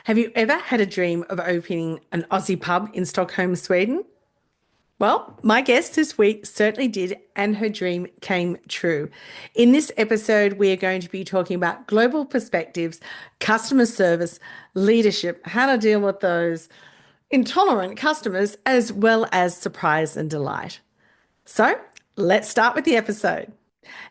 Have you ever had a dream of opening an Aussie pub in Stockholm, Sweden? Well, my guest this week certainly did, and her dream came true. In this episode, we are going to be talking about global perspectives, customer service, leadership, how to deal with those intolerant customers, as well as surprise and delight. So let's start with the episode.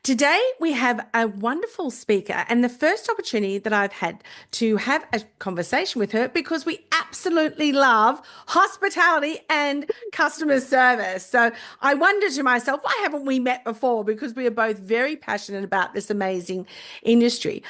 Today, we have a wonderful speaker, and the first opportunity that I've had to have a conversation with her because we absolutely love hospitality and customer service. So I wonder to myself, why haven't we met before? Because we are both very passionate about this amazing industry.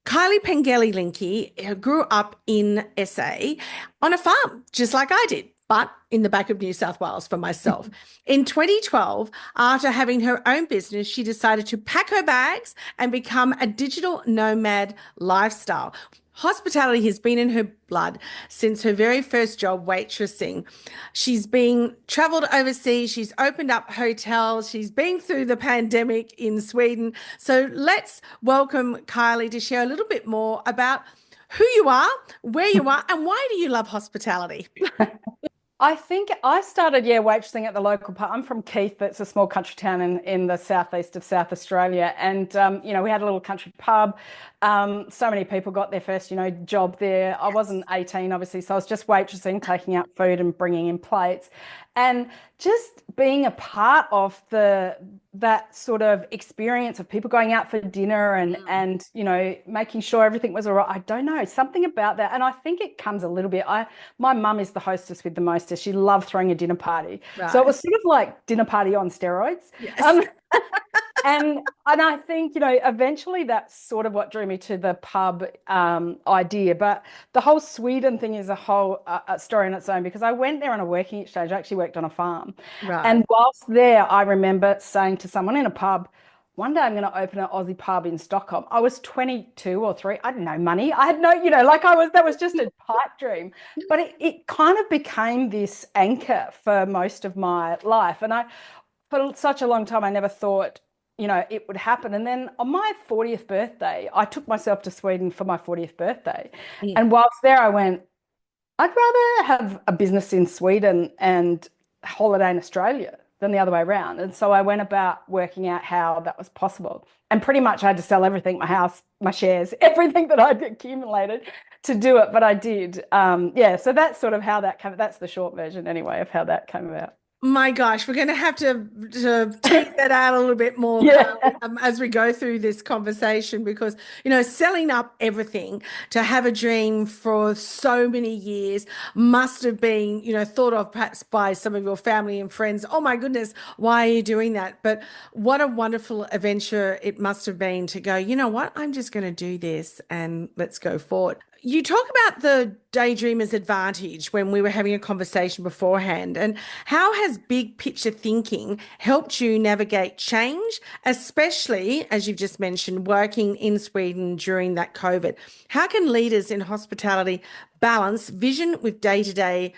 Kylie Pengelly Linke grew up in SA on a farm, just like I did, but in the back of New South Wales for myself. In 2012, after having her own business, she decided to pack her bags and become a digital nomad lifestyle. Hospitality has been in her blood since her very first job waitressing. She's been traveled overseas, she's opened up hotels, she's been through the pandemic in Sweden. So let's welcome Kylie to share a little bit more about who you are, where you are, and why do you love hospitality? I think I started, waitressing at the local pub. I'm from Keith, it's a small country town in the southeast of South Australia. And, we had a little country pub. So many people got their first, job there. I wasn't 18, obviously, so I was just waitressing, taking out food and bringing in plates. And just being a part of that sort of experience of people going out for dinner and making sure everything was all right. I don't know, something about that. And I think it comes a little bit. My mum is the hostess with the mostest. She loved throwing a dinner party. Right. So it was sort of like dinner party on steroids. Yes. And I think, eventually that's sort of what drew me to the pub idea. But the whole Sweden thing is a whole story in its own, because I went there on a working exchange. I actually worked on a farm. Right. And whilst there, I remember saying to someone in a pub, one day I'm going to open an Aussie pub in Stockholm. I was 22 or 3. I didn't know money. I had no, that was just a pipe dream. But it kind of became this anchor for most of my life. And for such a long time, I never thought, it would happen. And then on my 40th birthday, I took myself to Sweden for my 40th birthday. Yeah. And whilst there, I went, I'd rather have a business in Sweden and holiday in Australia than the other way around. And so I went about working out how that was possible. And pretty much I had to sell everything, my house, my shares, everything that I'd accumulated to do it. But I did. So that's sort of how that came. That's the short version anyway of how that came about. My gosh, we're going to have to tease that out a little bit more as we go through this conversation, because, selling up everything to have a dream for so many years must have been, thought of perhaps by some of your family and friends. Oh my goodness, why are you doing that? But what a wonderful adventure it must have been to go, you know what, I'm just going to do this and let's go forward. You talk about the Daydreamer's advantage when we were having a conversation beforehand, and how has big picture thinking helped you navigate change, especially, as you've just mentioned, working in Sweden during that COVID? How can leaders in hospitality balance vision with day-to-day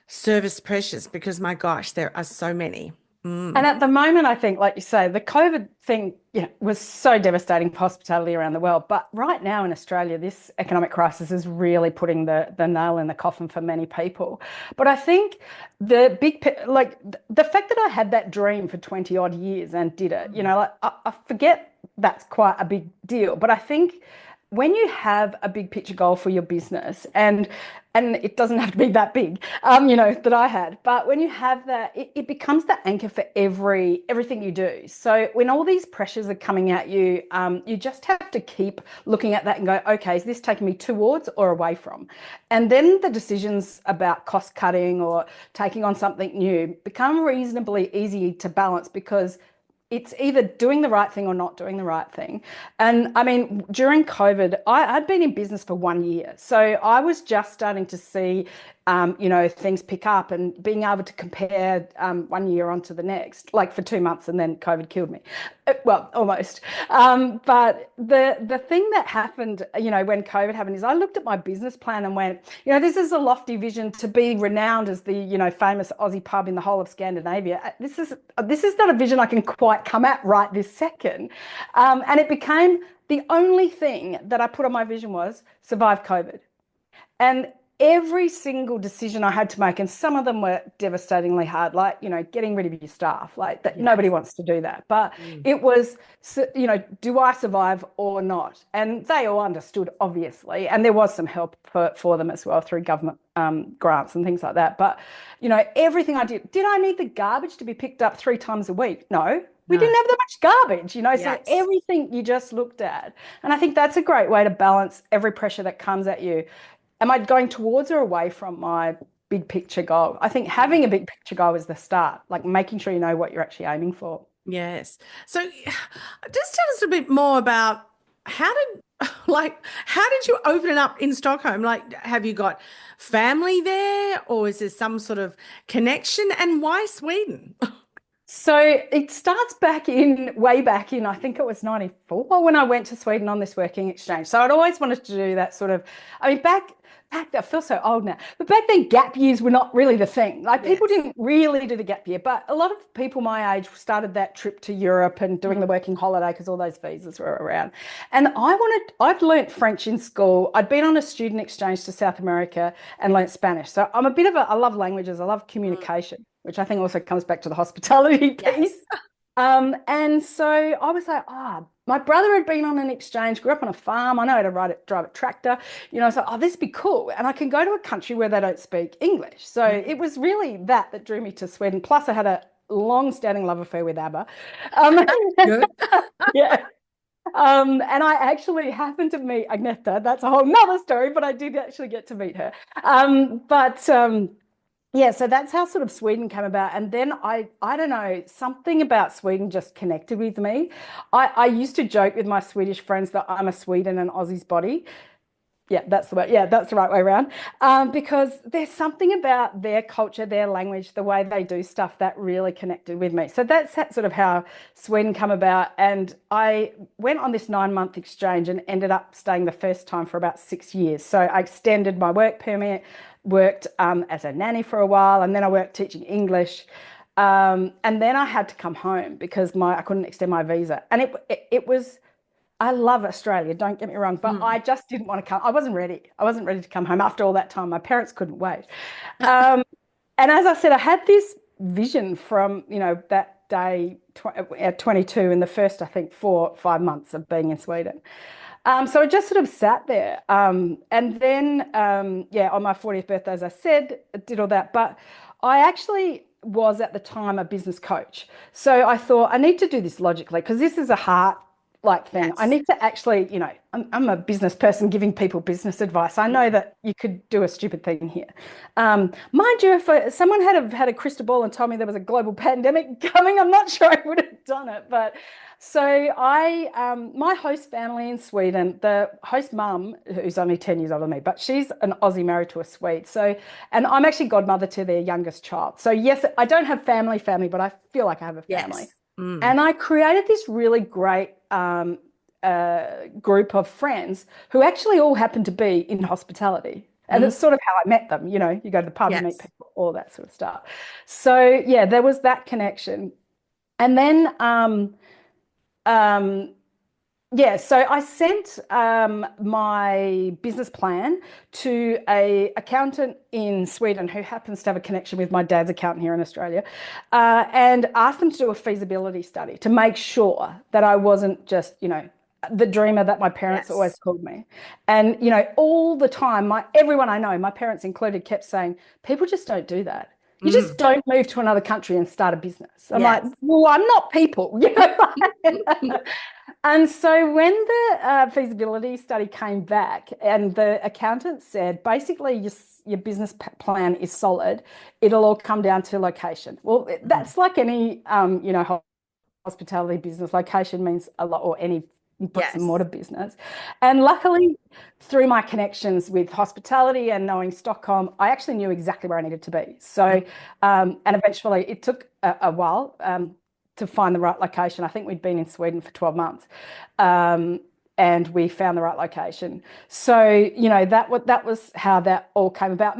service pressures? Because my gosh, there are so many. And at the moment, I think, like you say, the COVID thing was so devastating for hospitality around the world. But right now in Australia, this economic crisis is really putting the nail in the coffin for many people. But I think the fact that I had that dream for 20 odd years and did it, I forget that's quite a big deal. But I think when you have a big picture goal for your business, and it doesn't have to be that big, that I had, but when you have that, it becomes the anchor for everything you do. So when all these pressures are coming at you, you just have to keep looking at that and go, okay, is this taking me towards or away from? And then the decisions about cost cutting or taking on something new become reasonably easy to balance, because it's either doing the right thing or not doing the right thing. And I mean, during COVID, I'd been in business for 1 year. So I was just starting to see, things pick up and being able to compare 1 year onto the next, like for 2 months, and then COVID killed me. Well, almost. But the thing that happened, when COVID happened, is I looked at my business plan and went, this is a lofty vision to be renowned as the, famous Aussie pub in the whole of Scandinavia. This is not a vision I can quite come at right this second. And it became the only thing that I put on my vision was survive COVID. And every single decision I had to make, and some of them were devastatingly hard, like, getting rid of your staff, like that, nobody Yes. wants to do that. But Mm. it was, do I survive or not? And they all understood, obviously. And there was some help for them as well through government grants and things like that. But, everything I did I need the garbage to be picked up 3 times a week? No. We No. didn't have that much garbage, so Yes. everything you just looked at. And I think that's a great way to balance every pressure that comes at you. Am I going towards or away from my big picture goal? I think having a big picture goal is the start, like making sure you know what you're actually aiming for. Yes. So just tell us a bit more about how did how did you open it up in Stockholm? Like, have you got family there, or is there some sort of connection? And why Sweden? So it starts way back in, I think it was 94 when I went to Sweden on this working exchange. So I'd always wanted to do that sort of, I mean, I feel so old now, but back then gap years were not really the thing. Like people Yes. didn't really do the gap year, but a lot of people my age started that trip to Europe and doing the Mm. working holiday because all those visas were around. And I'd learnt French in school. I'd been on a student exchange to South America and learnt Spanish. So I'm a bit of I love languages. I love Mm. communication, which I think also comes back to the hospitality Yes. piece. And so I was like, my brother had been on an exchange, grew up on a farm. I know how to drive a tractor. I was like, oh, this would be cool. And I can go to a country where they don't speak English. So it Mm. was really that drew me to Sweden. Plus, I had a long-standing love affair with ABBA. Um, Good. yeah. And I actually happened to meet Agneta. That's a whole nother story, but I did actually get to meet her. But yeah, so that's how sort of Sweden came about. And then I don't know, something about Sweden just connected with me. I used to joke with my Swedish friends that I'm a Swede in an Aussie's body. Yeah, that's the way. Yeah, that's the right way around. Because there's something about their culture, their language, the way they do stuff that really connected with me. So that's sort of how Sweden come about. And I went on this 9-month exchange and ended up staying the first time for about 6 years. So I extended my work permit, worked as a nanny for a while, and then I worked teaching English. And then I had to come home because I couldn't extend my visa. And it was I love Australia, don't get me wrong, but I Mm. just didn't want to come. I wasn't ready. I wasn't ready to come home after all that time. My parents couldn't wait. Um, and as I said, I had this vision from, that day at 22 in the first, I think, 4 or 5 months of being in Sweden. So I just sort of sat there. And then, yeah, on my 40th birthday, as I said, I did all that. But I actually was at the time a business coach. So I thought I need to do this logically because this is a heart thing. I Yes. need to actually, I'm a business person giving people business advice. I know that you could do a stupid thing here. Mind you, if someone had a crystal ball and told me there was a global pandemic coming, I'm not sure I would have done it. But so my host family in Sweden, the host mum, who's only 10 years older than me, but she's an Aussie married to a Swede. So, and I'm actually godmother to their youngest child. So yes, I don't have family, but I feel like I have a family. Yes. Mm. And I created this really great group of friends who actually all happened to be in hospitality. And Mm. it's sort of how I met them. You go to the pub, you meet Yes. people, all that sort of stuff. So yeah, there was that connection. And then um, yeah, so I sent my business plan to a accountant in Sweden who happens to have a connection with my dad's accountant here in Australia, and asked them to do a feasibility study to make sure that I wasn't just, the dreamer that my parents always Yes. called me. And, all the time, everyone I know, my parents included, kept saying, people just don't do that. You Mm. just don't move to another country and start a business. I'm like, Yes. well, I'm not people, And so when the feasibility study came back and the accountant said, basically, your business plan is solid, it'll all come down to location. Well, Mm. that's like any, hospitality business. Location means a lot, or any bricks and Yes. mortar business. And luckily, through my connections with hospitality and knowing Stockholm, I actually knew exactly where I needed to be. Mm. So, and eventually it took a while to find the right location. I think we'd been in Sweden for 12 months. And we found the right location. So, that was how that all came about.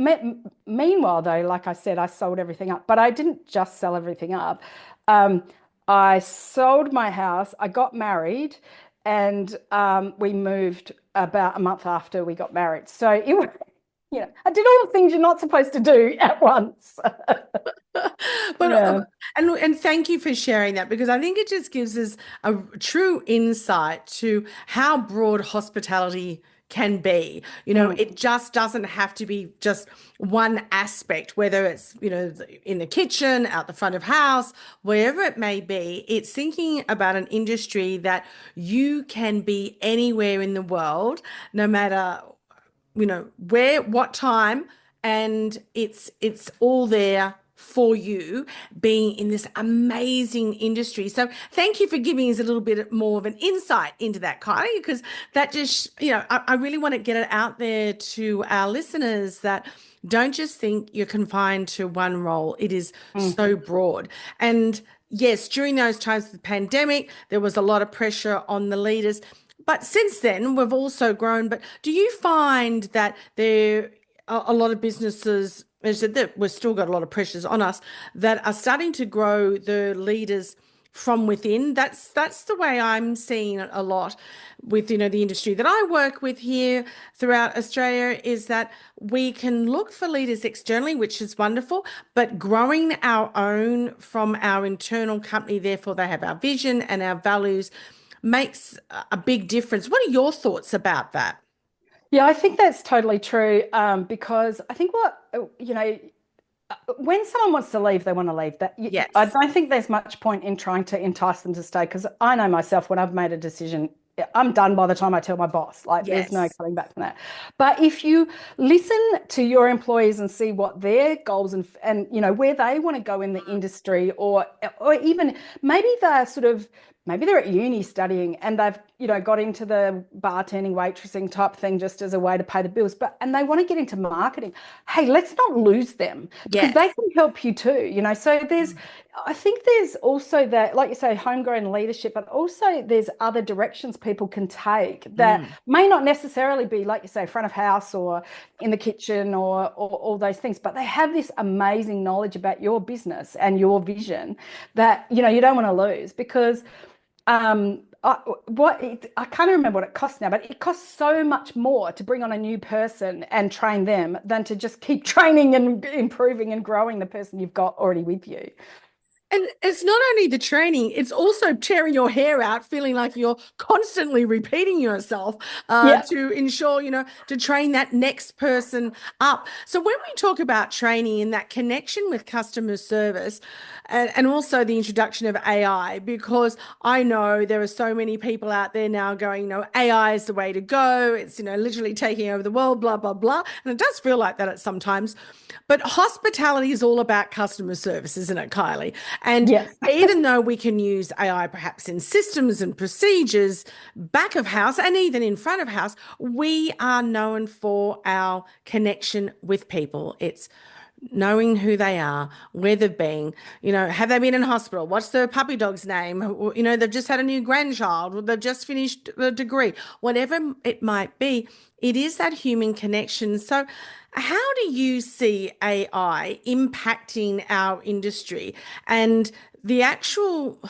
Meanwhile, though, like I said, I sold everything up, but I didn't just sell everything up. Um, I sold my house, I got married, and we moved about a month after we got married. So I did all the things you're not supposed to do at once. But Yeah. and thank you for sharing that, because I think it just gives us a true insight to how broad hospitality can be. Mm. It just doesn't have to be just one aspect, whether it's, in the kitchen, out the front of house, wherever it may be. It's thinking about an industry that you can be anywhere in the world, no matter where, what time, and it's all there for you, being in this amazing industry. So thank you for giving us a little bit more of an insight into that, Kylie, because that just, I really want to get it out there to our listeners that don't just think you're confined to one role. It is Mm. so broad. And yes, during those times of the pandemic, there was a lot of pressure on the leaders. But since then, we've also grown. But do you find that there are a lot of businesses, as I said, that we've still got a lot of pressures on us, that are starting to grow the leaders from within? That's the way I'm seeing it a lot with, the industry that I work with here throughout Australia, is that we can look for leaders externally, which is wonderful, but growing our own from our internal company, therefore they have our vision and our values, makes a big difference. What are your thoughts about that? Yeah, I think that's totally true. Because I think when someone wants to leave, they want to leave. I Yes. don't think there's much point in trying to entice them to stay, because I know myself, when I've made a decision, I'm done by the time I tell my boss. Like, there's no Yes. coming back from that. But if you listen to your employees and see what their goals and where they want to go in the industry, or even maybe they're at uni studying and they've got into the bartending, waitressing type thing just as a way to pay the bills, and they want to get into marketing. Hey, let's not lose them, because they Yes. can help you too. So I think there's also that, like you say, homegrown leadership, but also there's other directions people can take that Mm. may not necessarily be, like you say, front of house or in the kitchen, or all those things, but they have this amazing knowledge about your business and your vision that you don't want to lose. Because I can't remember what it costs now, but it costs so much more to bring on a new person and train them than to just keep training and improving and growing the person you've got already with you. And it's not only the training, it's also tearing your hair out, feeling like you're constantly repeating yourself Yeah. to ensure, to train that next person up. So when we talk about training and that connection with customer service, and also the introduction of AI, because I know there are so many people out there now going, AI is the way to go. It's, literally taking over the world, blah, blah, blah. And it does feel like that at sometimes. But hospitality is all about customer service, isn't it, Kylie? And Yes. even though we can use AI perhaps in systems and procedures, back of house and even in front of house, we are known for our connection with people. It's knowing who they are, where they've been, have they been in hospital? What's the puppy dog's name? They've just had a new grandchild, or they've just finished a degree, whatever it might be. It is that human connection. So, how do you see AI impacting our industry and the actual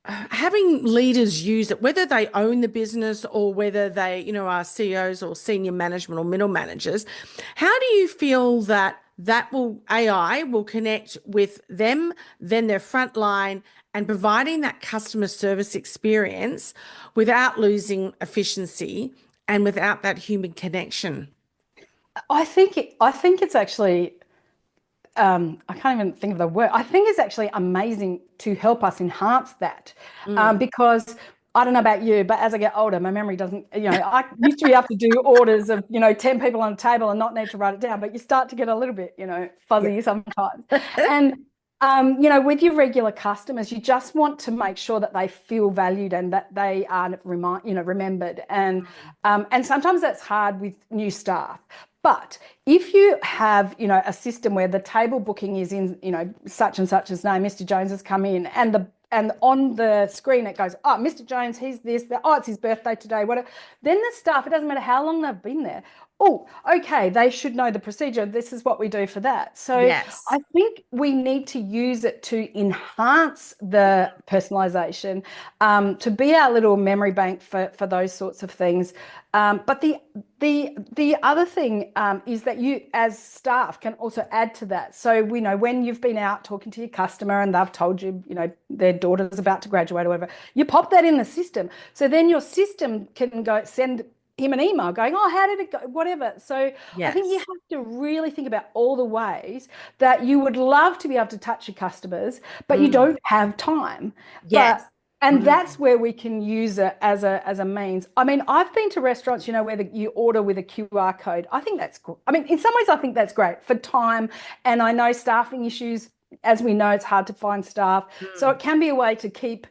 having leaders use it, whether they own the business or whether they, are CEOs or senior management or middle managers? How do you feel that AI will connect with them, then their front line, and providing that customer service experience without losing efficiency and without that human connection? I think it's actually, I can't even think of the word. I think it's actually amazing to help us enhance that, Mm. because I don't know about you, but as I get older, my memory doesn't, I used to be able to do orders of, 10 people on a table and not need to write it down, but you start to get a little bit, Yeah. fuzzy sometimes. And, with your regular customers, you just want to make sure that they feel valued and that they are remembered. And sometimes that's hard with new staff. But if you have, a system where the table booking is in, such and such's name, Mr. Jones has come in, and on the screen it goes, oh, Mr. Jones, he's this, it's his birthday today, whatever. Then the staff, it doesn't matter how long they've been there, oh, okay, they should know the procedure. This is what we do for that. So Yes. I think we need to use it to enhance the personalization, to be our little memory bank for those sorts of things. But the other thing is that you, as staff, can also add to that. So we know when you've been out talking to your customer and they've told you, their daughter's about to graduate or whatever, you pop that in the system. So then your system can go send him an email going, oh, how did it go? Whatever. So I think you Yes. have to really think about all the ways that you would love to be able to touch your customers, but you Mm. don't have time. Yes. But and that's Mm. where we can use it as a means. I mean, I've been to restaurants, where you order with a QR code. I think that's cool. I mean, in some ways, I think that's great for time. And I know staffing issues, as we know, it's hard to find staff. So Mm. it can be a way to keep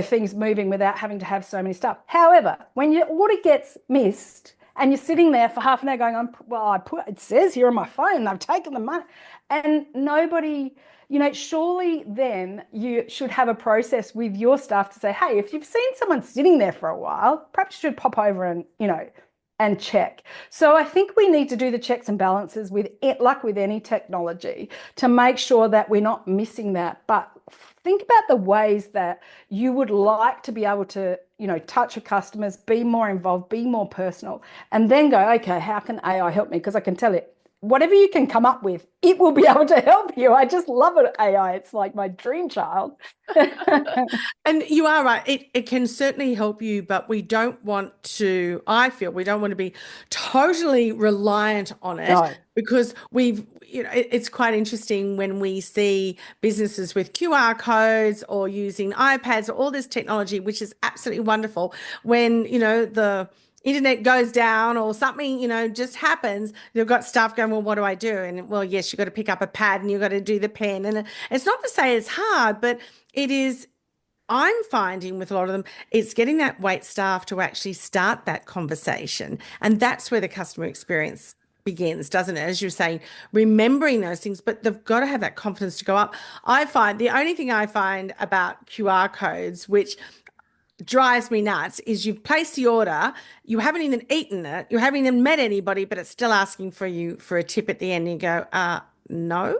things moving without having to have so many stuff. However, when your order gets missed and you're sitting there for half an hour going, well, it says here on my phone, they've taken the money, and nobody, surely then you should have a process with your staff to say, hey, if you've seen someone sitting there for a while, perhaps you should pop over and check. So I think we need to do the checks and balances with it, like with any technology, to make sure that we're not missing that. But think about the ways that you would like to be able to, touch your customers, be more involved, be more personal, and then go, okay, how can AI help me? Because I can tell it, whatever you can come up with, it will be able to help you. I just love it, AI. It's like my dream child. And you are right. It can certainly help you, but we don't want to, I feel we don't want to be totally reliant on it No, because it's quite interesting when we see businesses with QR codes or using iPads or all this technology, which is absolutely wonderful. When, the internet goes down or something, just happens, you've got staff going, well, what do I do? And well, yes, you've got to pick up a pad and you've got to do the pen. And it's not to say it's hard, but it is. I'm finding with a lot of them, it's getting that wait staff to actually start that conversation. And that's where the customer experience begins, doesn't it? As you're saying, remembering those things, but they've got to have that confidence to go up. I find the only thing I find about QR codes, which drives me nuts, is you've placed the order, you haven't even eaten it, you haven't even met anybody, but it's still asking for you for a tip at the end. And you go, no.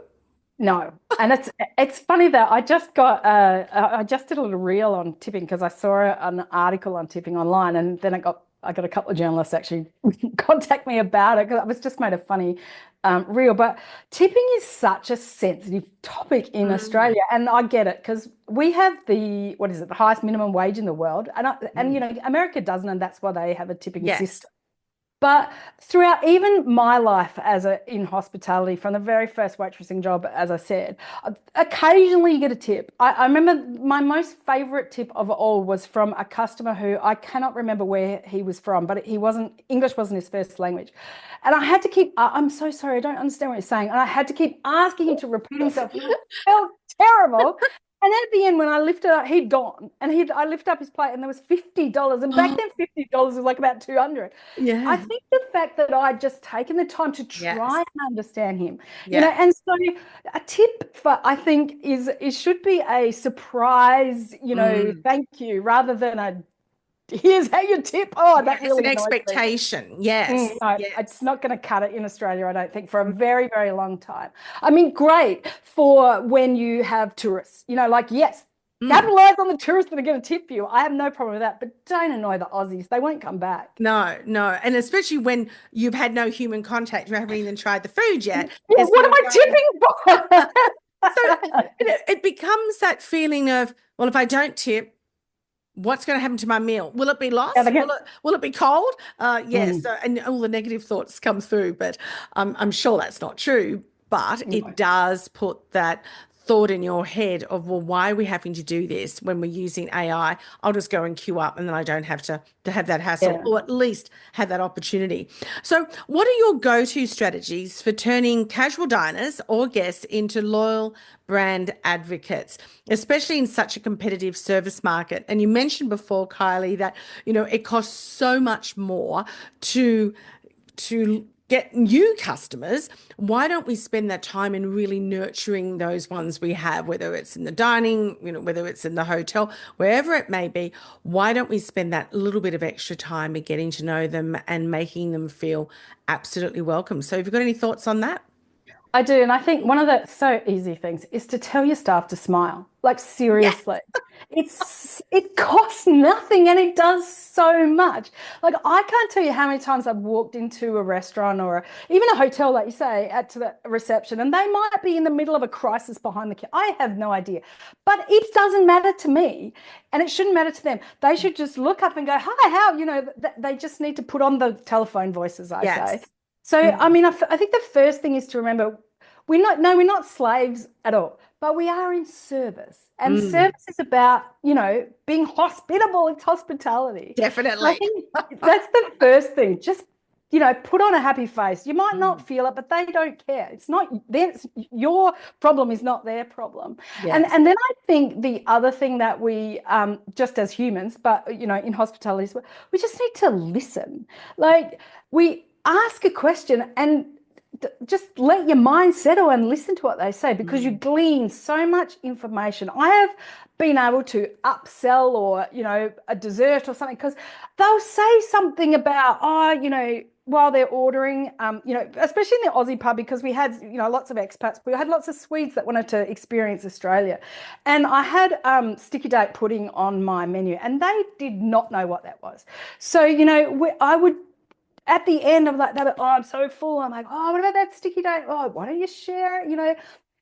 no. And it's funny that I just did a little reel on tipping because I saw an article on tipping online, and then I got a couple of journalists actually contact me about it because I was just made a funny reel. But tipping is such a sensitive topic in Mm, Australia, and I get it because we have what is it, the highest minimum wage in the world, and mm. America doesn't, and that's why they have a tipping Yes. system. But throughout even my life in hospitality, from the very first waitressing job, as I said, occasionally you get a tip. I remember my most favorite tip of all was from a customer who I cannot remember where he was from, but English wasn't his first language. And I had to keep, I'm so sorry, I don't understand what you're saying. And I had to keep asking him to repeat himself. And it felt terrible. And at the end, when I lifted up, he'd gone, and I lifted up his plate, and there was $50. And back Oh, then, $50 was like about 200. I yeah. think the fact that I'd just taken the time to try Yes. and understand him, Yeah. and so a tip for I think is it should be a surprise, Mm. thank you, rather than a here's how you tip. Oh, that Yes, an really annoys me. expectation. Yes. No, it's Yes. not going to cut it in Australia, I don't think, for a very, very long time. I mean, great for when you have tourists, like, yes, Mm. capitalize on the tourists that are going to tip you. I have no problem with that, but don't annoy the Aussies. They won't come back. No, no. And especially when you've had no human contact, you haven't even tried the food yet. Yeah, It's what kind am of I going, tipping so for? it becomes that feeling of, well, if I don't tip, what's going to happen to my meal? Will it be Yeah, lost? they Will get. it be cold? Yes. Mm, So, and all the negative thoughts come through, but I'm sure that's not true. But it no. does put that thought in your head of, well, why are we having to do this when we're using AI? I'll just go and queue up and then I don't have to have that hassle Yeah. or at least have that opportunity. So, what are your go-to strategies for turning casual diners or guests into loyal brand advocates, especially in such a competitive service market? And you mentioned before, Kylie, that it costs so much more to get new customers, why don't we spend that time in really nurturing those ones we have, whether it's in the dining, whether it's in the hotel, wherever it may be, why don't we spend that little bit of extra time in getting to know them and making them feel absolutely welcome? So have you got any thoughts on that? I do. And I think one of the so easy things is to tell your staff to smile. Like Yeah. seriously. It costs nothing and it does so much. Like I can't tell you how many times I've walked into a restaurant or even a hotel, like you say, at to the reception, and they might be in the middle of a crisis behind the counter. I have no idea. But it doesn't matter to me and it shouldn't matter to them. They should just look up and go, hi, how, they just need to put on the telephone voice, as I say. Yes. So, I Mm, mean, I think the first thing is to remember we're not slaves at all, but we are in service. And mm, service is about, being hospitable. It's hospitality. So I definitely. think that's the first thing. Just, put on a happy face. You might not Mm, feel it, but they don't care. It's not your problem is not their problem. And yes. and then I think the other thing that we just as humans, but in hospitality, we just need to listen. Like we ask a question and just let your mind settle and listen to what they say because you Mm, glean so much information. I have been able to upsell or, a dessert or something because they'll say something about, while they're ordering, especially in the Aussie pub because we had, lots of expats, we had lots of Swedes that wanted to experience Australia. And I had sticky date pudding on my menu and they did not know what that was. So, I would at the end of that, oh, I'm so full. I'm like, oh, what about that sticky date? Oh, why don't you share it?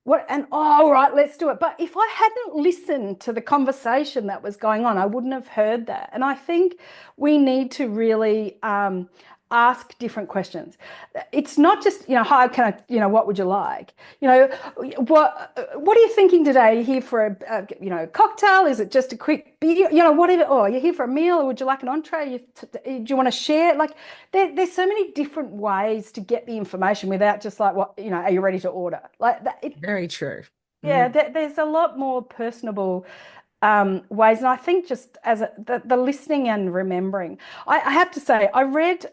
What? And oh, all right, let's do it. But if I hadn't listened to the conversation that was going on, I wouldn't have heard that. And I think we need to really ask different questions. It's not just, how can I, what would you like? What are you thinking today? Are you here for a cocktail? Is it just a quick beer? Whatever. Oh, you're here for a meal, or would you like an entree? Do you want to share? Like, there's so many different ways to get the information without just like, what, are you ready to order? Like that. very true. Yeah, Mm. there's a lot more personable ways, and I think just as the listening and remembering. I have to say, I read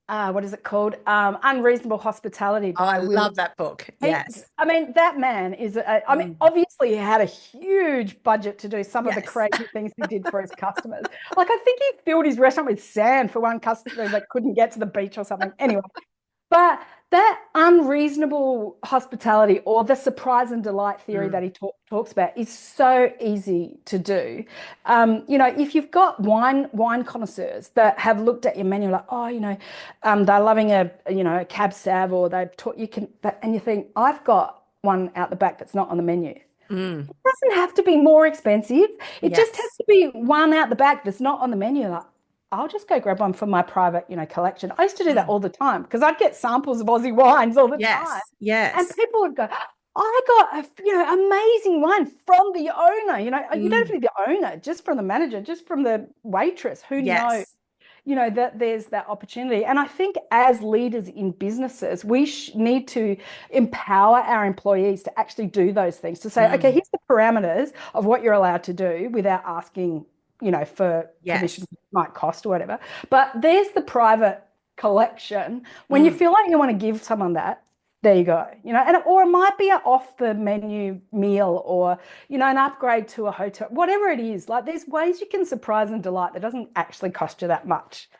what is it called? Unreasonable Hospitality Oh, I by Will. love that book. Yes. I mean, that man is, I mean, Mm. obviously he had a huge budget to do some of the Yes. crazy things he did for his customers. Like, I think he filled his restaurant with sand for one customer that couldn't get to the beach or something. Anyway, but that unreasonable hospitality or the surprise and delight theory that Mm. he talks about is so easy to do. If you've got wine connoisseurs that have looked at your menu like, oh, they're loving a cab sav or they've taught you can, and you think, I've got one out the back that's not on the menu. Mm. It doesn't have to be more expensive. It just has Yes. to be one out the back that's not on the menu. Like, I'll just go grab one from my private, collection. I used to do that Mm. all the time because I'd get samples of Aussie wines all the time. Yes. And Yes. people would go, I got a, amazing wine from the owner. You don't have to Mm. be the owner, just from the manager, just from the waitress. Who knows? Yes. That there's that opportunity. And I think as leaders in businesses, we need to empower our employees to actually do those things, to say, okay, Mm. here's the parameters of what you're allowed to do without asking, for permission, Yes. might cost or whatever. But there's the private collection. When you Mm. feel like you want to give someone that, there you go. Or it might be an off the menu meal or, an upgrade to a hotel, whatever it is. Like there's ways you can surprise and delight that doesn't actually cost you that much.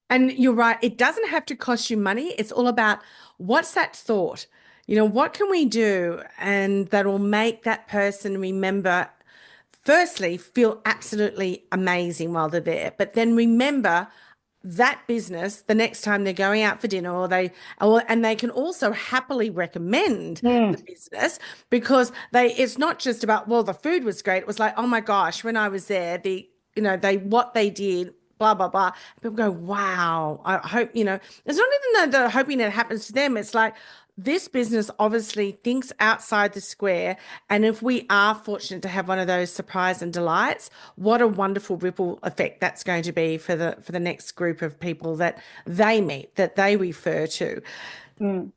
And you're right. It doesn't have to cost you money. It's all about what's that thought? What can we do? And that'll make that person remember, firstly, feel absolutely amazing while they're there, but then remember that business the next time they're going out for dinner and they can also happily recommend the Mm. business because it's not just about, well, the food was great. It was like, oh my gosh, when I was there, what they did, blah blah blah. People go, wow. I hope, it's not even that they're hoping it happens to them. It's like this business obviously thinks outside the square. And if we are fortunate to have one of those surprise and delights, what a wonderful ripple effect that's going to be for the next group of people that they meet, that they refer to. Mm.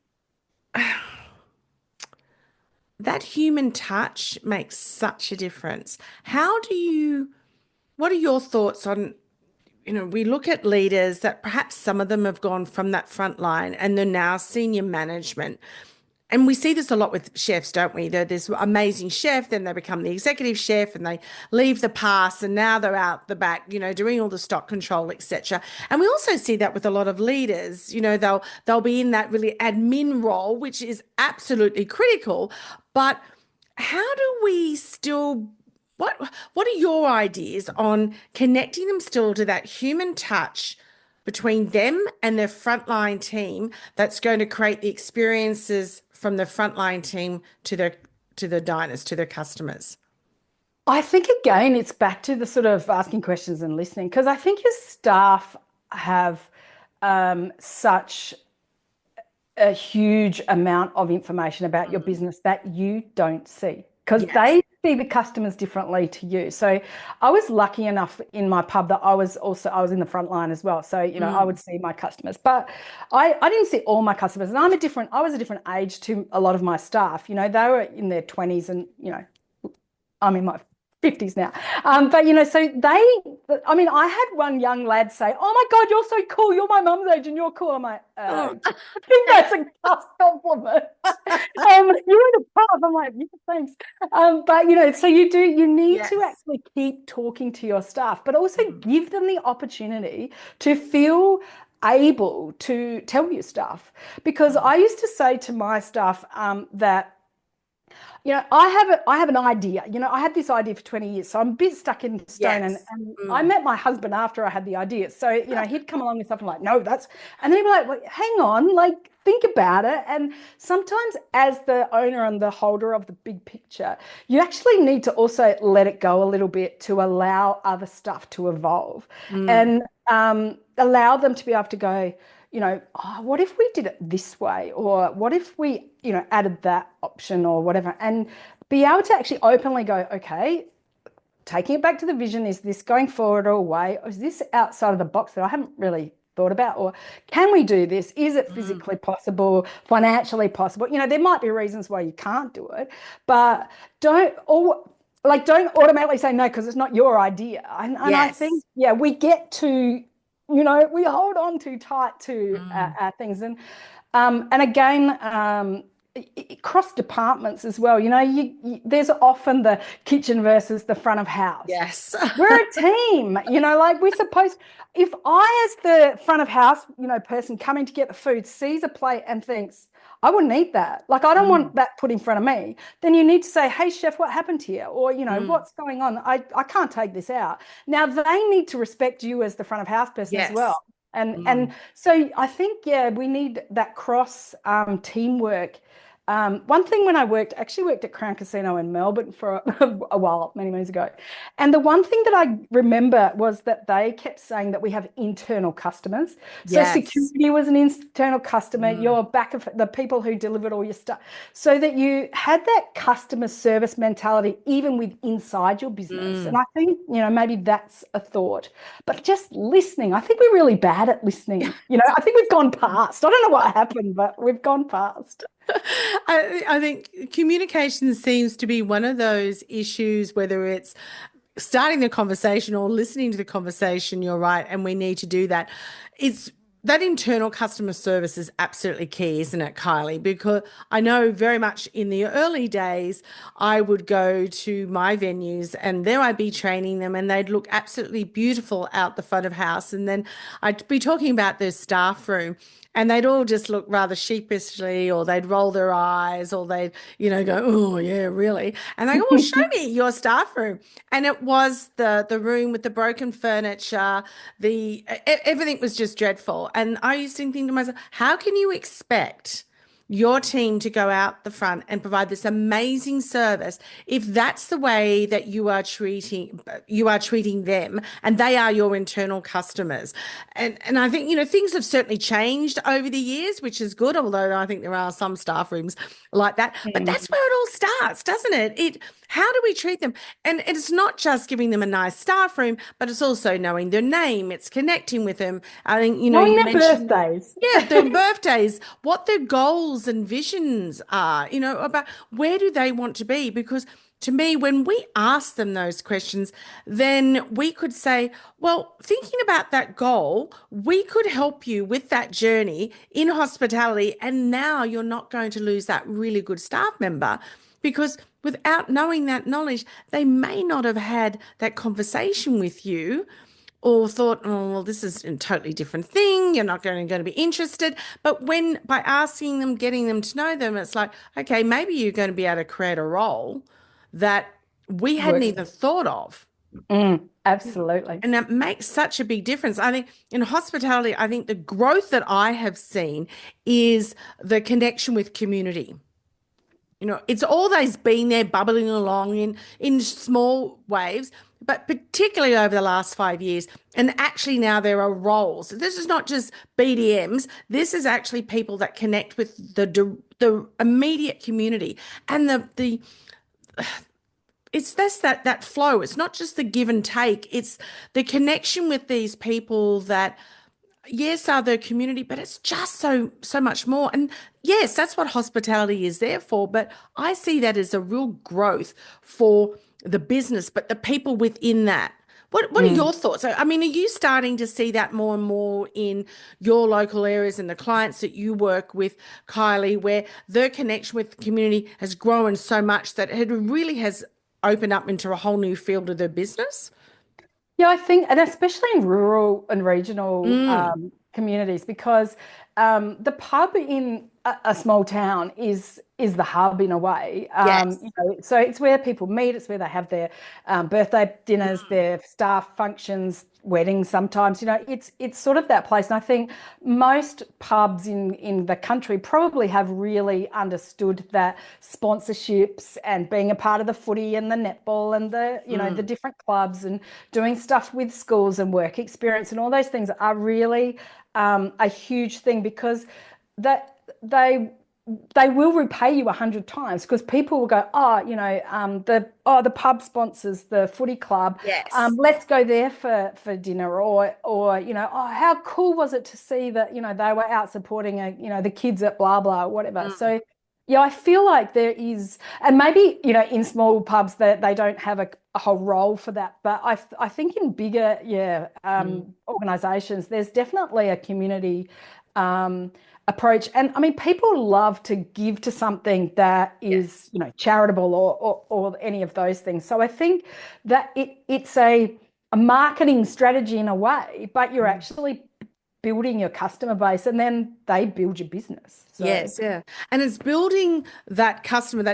That human touch makes such a difference. What are your thoughts on we look at leaders that perhaps some of them have gone from that front line and they're now senior management. And we see this a lot with chefs, don't we? They're this amazing chef, then they become the executive chef and they leave the past and now they're out the back, doing all the stock control, etc. And we also see that with a lot of leaders. They'll be in that really admin role, which is absolutely critical. But how do we still what are your ideas on connecting them still to that human touch between them and their frontline team that's going to create the experiences from the frontline team to the diners, to their customers? I think again, it's back to the sort of asking questions and listening, because I think your staff have such a huge amount of information about your business that you don't see, because they see the customers differently to you. So I was lucky enough in my pub that I was in the front line as well. So, I would see my customers, but I didn't see all my customers, and I was a different age to a lot of my staff. They were in their 20s and, I'm in my 50s now. So I had one young lad say, "Oh my God, you're so cool. You're my mum's age and you're cool." I'm like, I think that's a compliment. You're in a pub. I'm like, yeah, thanks. So you need to actually keep talking to your staff, but also give them the opportunity to feel able to tell you stuff. Because I used to say to my staff that, I have an idea. I had this idea for 20 years, so I'm a bit stuck in stone. And I met my husband after I had the idea. So, he'd come along with something like, "No, and then he'd be like, "Well, hang on, like, think about it." And sometimes as the owner and the holder of the big picture, you actually need to also let it go a little bit to allow other stuff to evolve and allow them to be able to go, "Oh, what if we did it this way? Or what if we, added that option or whatever?" And be able to actually openly go, "Okay, taking it back to the vision, is this going forward or away? Or is this outside of the box that I haven't really thought about? Or can we do this? Is it physically possible, financially possible?" There might be reasons why you can't do it, but don't automatically say no because it's not your idea. And I think, we get to, we hold on too tight to our things. And again, cross departments as well. There's often the kitchen versus the front of house. Yes. We're a team, we're supposed, if I, as the front of house, person coming to get the food, sees a plate and thinks, "I wouldn't eat that. Like, I don't want that put in front of me," then you need to say, "Hey, chef, what happened here?" Or, what's going on? I can't take this out. Now, they need to respect you as the front of house person as well. And so I think, we need that cross teamwork. One thing when I actually worked at Crown Casino in Melbourne for a while, many moons ago. And the one thing that I remember was that they kept saying that we have internal customers. So security was an internal customer, your back of the people who delivered all your stuff. So that you had that customer service mentality even with inside your business. And I think, maybe that's a thought. But just listening, I think we're really bad at listening. I think we've gone past. I don't know what happened, but we've gone past. I think communication seems to be one of those issues, whether it's starting the conversation or listening to the conversation. You're right, and we need to do that. It's that internal customer service is absolutely key, isn't it, Kylie? Because I know very much in the early days, I would go to my venues and there I'd be training them and they'd look absolutely beautiful out the front of house. And then I'd be talking about their staff room and they'd all just look rather sheepishly, or they'd roll their eyes, or they'd, go, "Oh, yeah, really?" And they go, "Well, show me your staff room." And it was the room with the broken furniture, everything was just dreadful. And I used to think to myself, how can you expect your team to go out the front and provide this amazing service if that's the way that you are treating them, and they are your internal customers? And I think things have certainly changed over the years, which is good, although I think there are some staff rooms like that. But that's where it all starts, doesn't it? how do we treat them? And it's not just giving them a nice staff room, but it's also knowing their name. It's connecting with them. I think, Knowing you their mentioned, birthdays. yeah, their birthdays, what their goals and visions are, about where do they want to be? Because to me, when we ask them those questions, then we could say, well, thinking about that goal, we could help you with that journey in hospitality. And now you're not going to lose that really good staff member because without knowing that knowledge, they may not have had that conversation with you or thought, oh, well, this is a totally different thing. You're not going to be interested. But when by asking them, getting them to know them, it's like, okay, maybe you're going to be able to create a role that we hadn't Works. even thought of. Absolutely. And that makes such a big difference. I think in hospitality, I think the growth that I have seen is the connection with community. It's always been there bubbling along in small waves, but particularly over the last 5 years. And actually now there are roles. This is not just BDMs. This is actually people that connect with the immediate community and the it's that flow. It's not just the give and take. It's the connection with these people that yes, are the community, but it's just so much more. And yes, that's what hospitality is there for. But I see that as a real growth for the business, but the people within that. What are your thoughts? I mean, are you starting to see that more and more in your local areas and the clients that you work with, Kylie, where their connection with the community has grown so much that it really has opened up into a whole new field of their business? Yeah, I think, and especially in rural and regional Mm, communities, because the pub in a small town is the hub in a way. yes. So it's where people meet. It's where they have their birthday dinners, their staff functions, weddings. Sometimes, it's sort of that place. And I think most pubs in the country probably have really understood that sponsorships and being a part of the footy and the netball and the Mm, different clubs and doing stuff with schools and work experience and all those things are really a huge thing because that they will repay you 100 times because people will go, the pub sponsors the footy club. yes. Let's go there for dinner, or oh, how cool was it to see that they were out supporting the kids at blah blah whatever. Mm, So yeah, I feel like there is, and maybe in small pubs that they don't have a whole role for that, but I think in bigger mm, organizations there's definitely a community approach. And I mean, people love to give to something that is, yes. charitable or any of those things. So I think that it's a marketing strategy in a way, but you're Mm. actually building your customer base and then they build your business. So Yes, yeah. And it's building that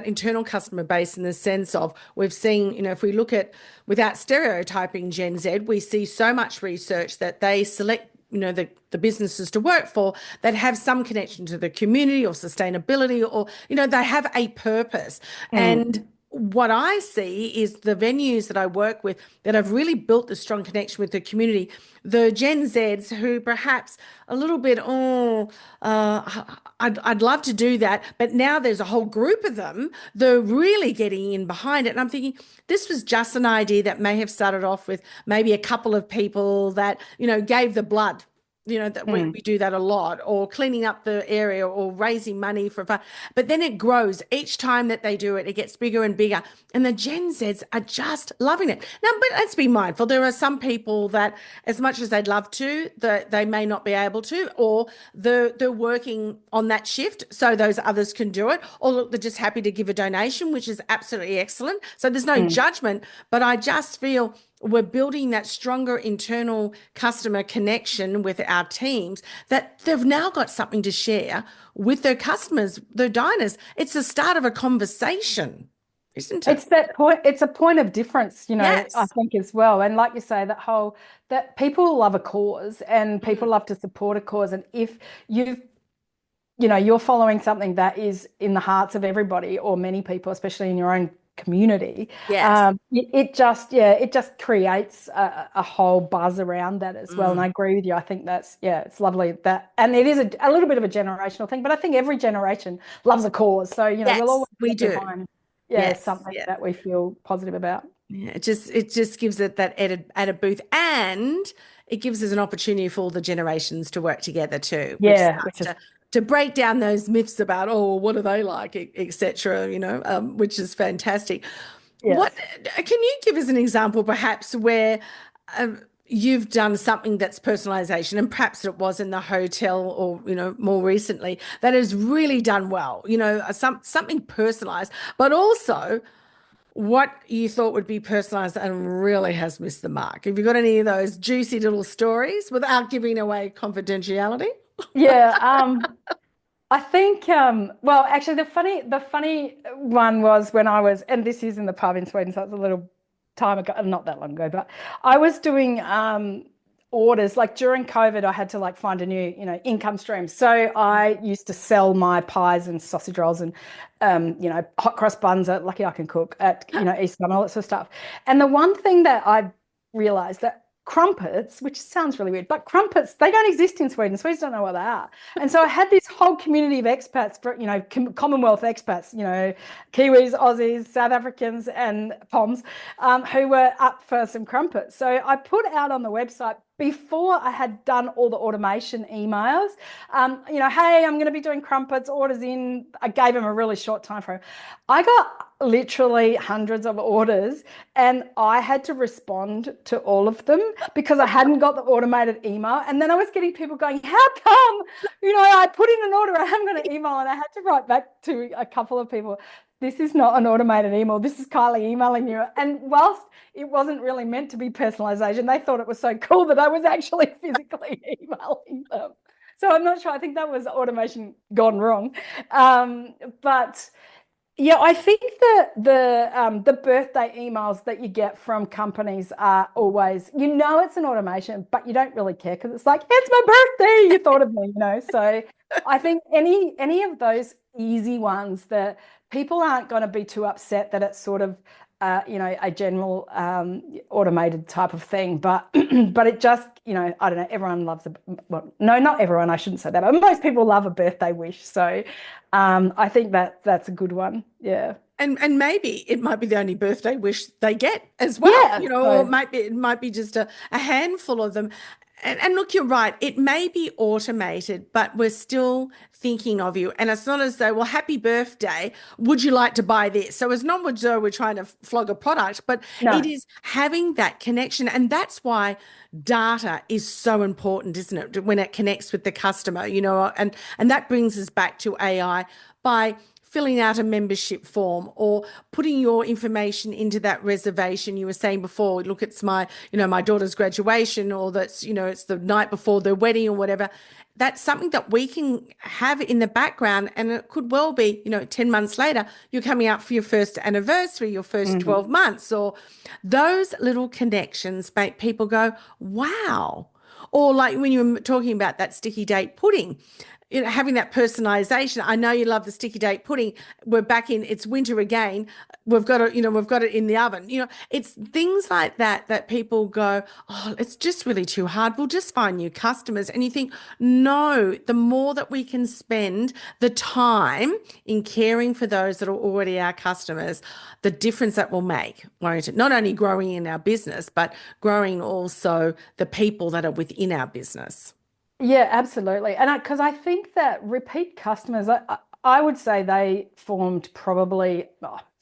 internal customer base in the sense of we've seen, if we look at without stereotyping Gen Z, we see so much research that they select, the businesses to work for that have some connection to the community or sustainability or, they have a purpose. mm, And what I see is the venues that I work with that have really built the strong connection with the community, the Gen Zs who perhaps a little bit, I'd love to do that, but now there's a whole group of them. They're really getting in behind it. And I'm thinking this was just an idea that may have started off with maybe a couple of people that, gave the blood. That we mm. do that a lot, or cleaning up the area or raising money for fun. But then it grows each time that they do it, it gets bigger and bigger. And the Gen Zs are just loving it. Now, but let's be mindful. There are some people that, as much as they'd love to, that they may not be able to, or they're working on that shift so those others can do it. Or look, they're just happy to give a donation, which is absolutely excellent. So there's no Mm. judgment, but I just feel we're building that stronger internal customer connection with our teams that they've now got something to share with their customers, their diners. It's the start of a conversation, isn't it? It's that point, it's a point of difference, I Yes. think as well. And like you say, that people love a cause and people Mm, love to support a cause. And if you're following something that is in the hearts of everybody or many people, especially in your own community, yes. it just creates a whole buzz around that as well. And Mm, I agree with you. I think it's lovely that, and it is a little bit of a generational thing, but I think every generation loves a cause. So, we'll yes, always we get do. behind. yeah, Yes, something yes. that we feel positive about. Yeah, it just gives it that added booth, and it gives us an opportunity for all the generations to work together too, which Yeah, starts which is to break down those myths about, oh, what are they like, etc. Which is fantastic. What yes. can you give us an example, perhaps, where you've done something that's personalization, and perhaps it was in the hotel or more recently that has really done well. Something personalized, but also what you thought would be personalized and really has missed the mark. Have you got any of those juicy little stories without giving away confidentiality? Yeah, I think well actually the funny one was when I was, and this is in the pub in Sweden, so it's a little time ago, not that long ago, but I was doing orders like during COVID. I had to like find a new, income stream. So I used to sell my pies and sausage rolls and hot cross buns at Lucky I Can Cook at, Easter and all that sort of stuff. And the one thing that I realized that crumpets, which sounds really weird, but crumpets, they don't exist in Sweden. Swedes don't know what they are. And so I had this whole community of expats, Commonwealth expats, Kiwis, Aussies, South Africans, and Poms, who were up for some crumpets. So I put out on the website before I had done all the automation emails, hey, I'm going to be doing crumpets, orders in. I gave them a really short time frame. I got literally hundreds of orders and I had to respond to all of them because I hadn't got the automated email. And then I was getting people going, how come, I put in an order, I haven't got an email. And I had to write back to a couple of people, this is not an automated email. This is Kylie emailing you. And whilst it wasn't really meant to be personalization, they thought it was so cool that I was actually physically emailing them. So I'm not sure. I think that was automation gone wrong. But yeah, I think the birthday emails that you get from companies are always, it's an automation, but you don't really care because it's like, it's my birthday, you thought of me, So I think any of those easy ones that people aren't going to be too upset that it's sort of a general automated type of thing, but but it just, I don't know, everyone loves well, no, not everyone, I shouldn't say that, but most people love a birthday wish. So I think that's a good one. Yeah. And maybe it might be the only birthday wish they get as well, Yeah. or it might be just a handful of them. And look, you're right. It may be automated, but we're still thinking of you. And it's not as though, well, happy birthday. Would you like to buy this? So it's not as though we're trying to flog a product, but it No. is having that connection. And that's why data is so important, isn't it? When it connects with the customer, and that brings us back to AI by filling out a membership form or putting your information into that reservation. You were saying before, look, it's my daughter's graduation, or that's, it's the night before their wedding or whatever. That's something that we can have in the background. And it could well be, 10 months later, you're coming up for your first anniversary, your first 12 months, or those little connections make people go, wow. Or like when you were talking about that sticky date pudding, having that personalization. I know you love the sticky date pudding. We're back in, it's winter again. We've got it in the oven. It's things like that people go, oh, it's just really too hard. We'll just find new customers. And you think, no, the more that we can spend the time in caring for those that are already our customers, the difference that will make, won't it? Not only growing in our business, but growing also the people that are within our business. Yeah, absolutely. And because I think that repeat customers, I would say they formed probably